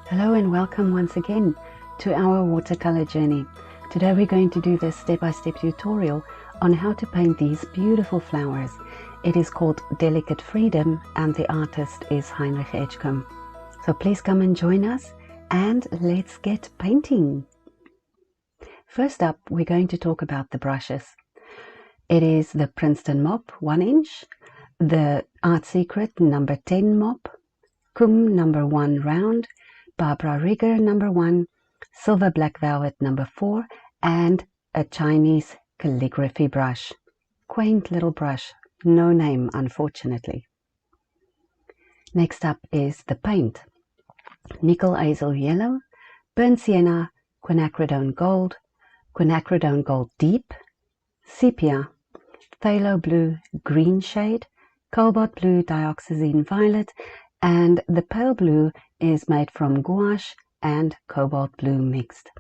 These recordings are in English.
Hello and welcome once again to our watercolor journey. Today we're going to do this step-by-step tutorial on how to paint these beautiful flowers. It is called Delicate Freedom and the artist is Heinrich Edgecome. So please come and join us and let's get painting. First up, we're going to talk about the brushes. It is the Princeton Mop 1 inch, the Art Secret number 10 mop, Cum number 1 round, Babara Rigger number 1, Silver Black Velvet number 4, and a Chinese calligraphy brush. Quaint little brush, no name unfortunately. Next up is the paint. Nickel Azo Yellow, Burnt Sienna, Quinacridone Gold, Quinacridone Gold Deep, Sepia, Phthalo Blue Green shade, Cobalt Blue Dioxizine Violet, and the pale blue is made from Gouache and Cobalt Blue mixed.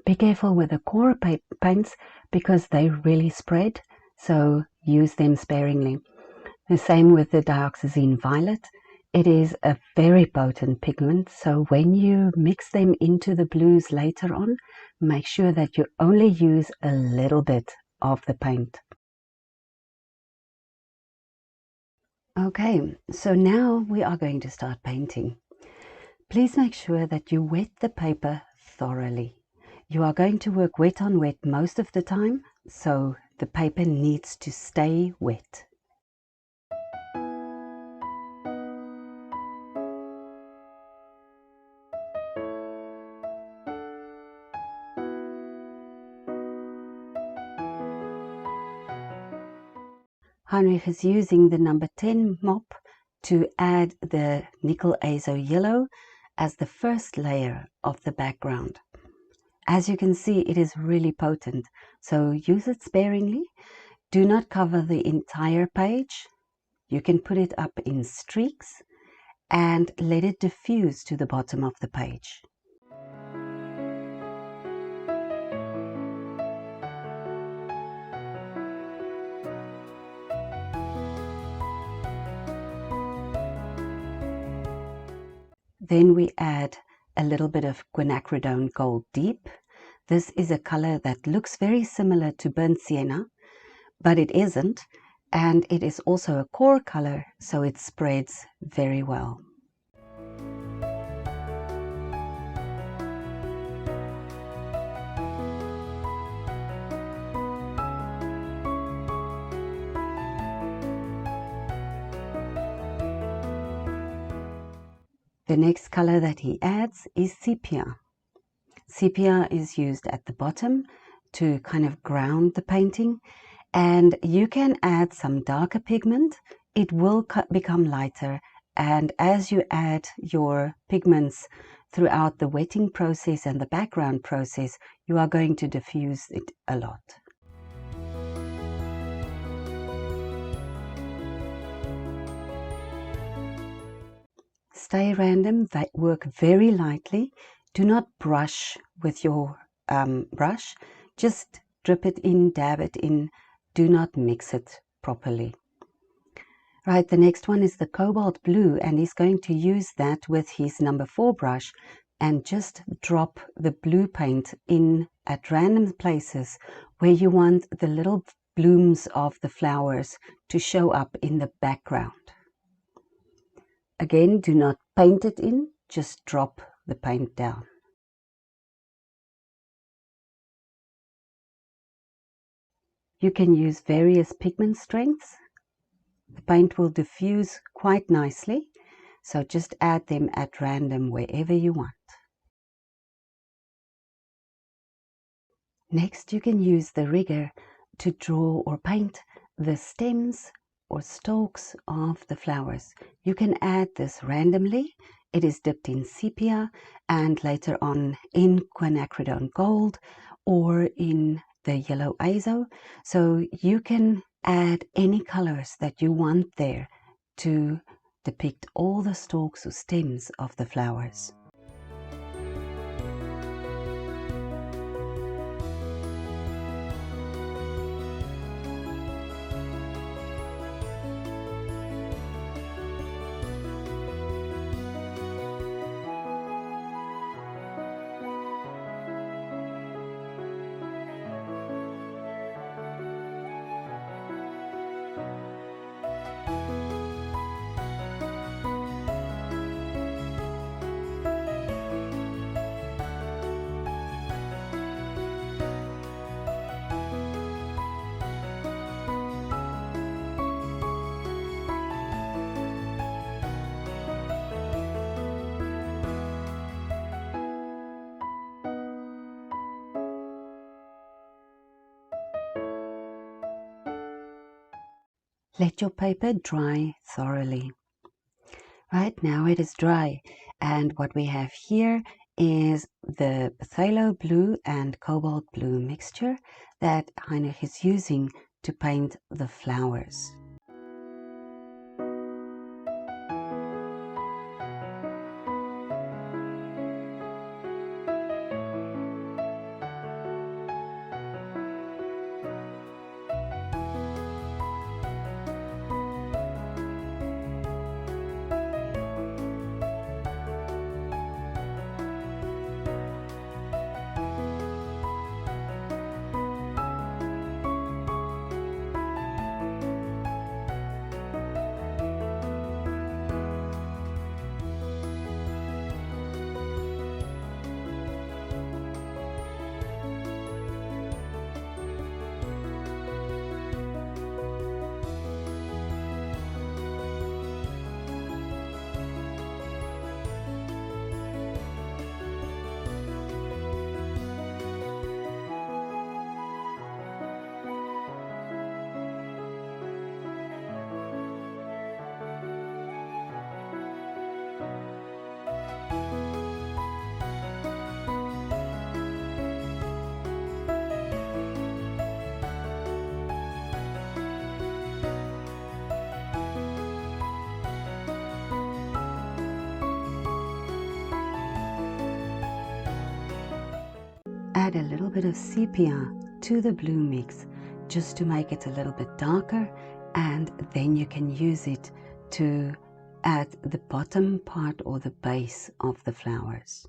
Be careful with the core paints because they really spread, so use them sparingly. The same with the Dioxizine Violet. It is a very potent pigment, so when you mix them into the blues later on, make sure that you only use a little bit of the paint. Okay, so now we are going to start painting. Please make sure that you wet the paper thoroughly. You are going to work wet on wet most of the time, so the paper needs to stay wet. Heinrich is using the number 10 mop to add the Nickel Azo Yellow as the first layer of the background. As you can see, it is really potent, so use it sparingly. Do not cover the entire page. You can put it up in streaks and let it diffuse to the bottom of the page. Then we add a little bit of Quinacridone Gold Deep. This is a color that looks very similar to burnt sienna, but it isn't, and it is also a core color, so it spreads very well. The next color that he adds is Sepia. Sepia is used at the bottom to kind of ground the painting, and you can add some darker pigment. It will become lighter, and as you add your pigments throughout the wetting process and the background process, you are going to diffuse it a lot. Stay random, work very lightly. Do not brush with your brush. Just drip it in, dab it in. Do not mix it properly. Right, the next one is the Cobalt Blue, and he's going to use that with his number 4 brush and just drop the blue paint in at random places where you want the little blooms of the flowers to show up in the background. Again, do not paint it in, just drop the paint down. You can use various pigment strengths. The paint will diffuse quite nicely, so just add them at random wherever you want. Next, you can use the rigger to draw or paint the stems or stalks of the flowers. You can add this randomly. It is dipped in sepia and later on in Quinacridone Gold or in the yellow azo. So you can add any colors that you want there to depict all the stalks or stems of the flowers. Let your paper dry thoroughly. Right now it is dry, and what we have here is the Phthalo blue and Cobalt blue mixture that Heinrich is using to paint the flowers. Add a little bit of sepia to the blue mix just to make it a little bit darker, and then you can use it to add the bottom part or the base of the flowers.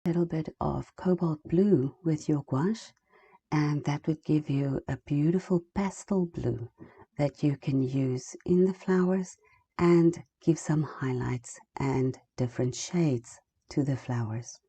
A little bit of Cobalt Blue with your gouache, and that would give you a beautiful pastel blue that you can use in the flowers and give some highlights and different shades to the flowers.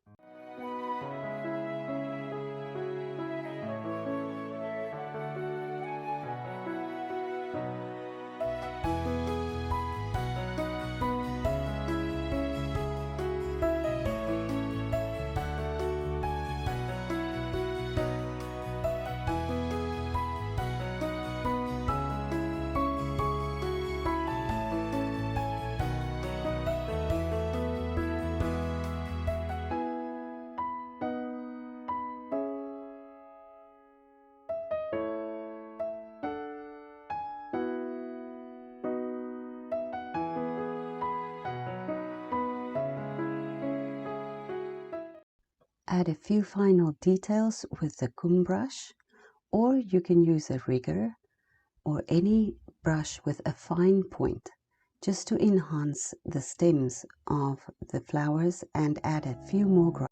Add a few final details with the comb brush, or you can use a rigger or any brush with a fine point just to enhance the stems of the flowers and add a few more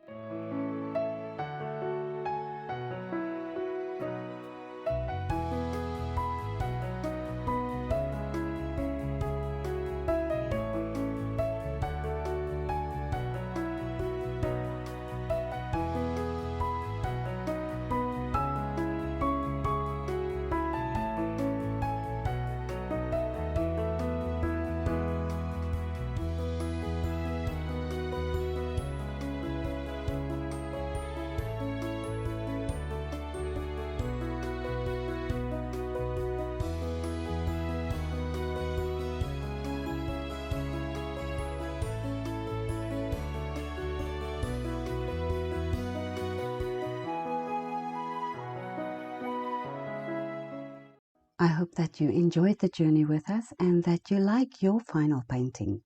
I hope that you enjoyed the journey with us and that you like your final painting.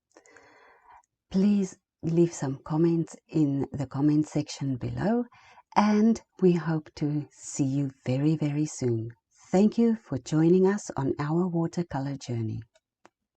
Please leave some comments in the comment section below, and we hope to see you very, very soon. Thank you for joining us on our watercolor journey.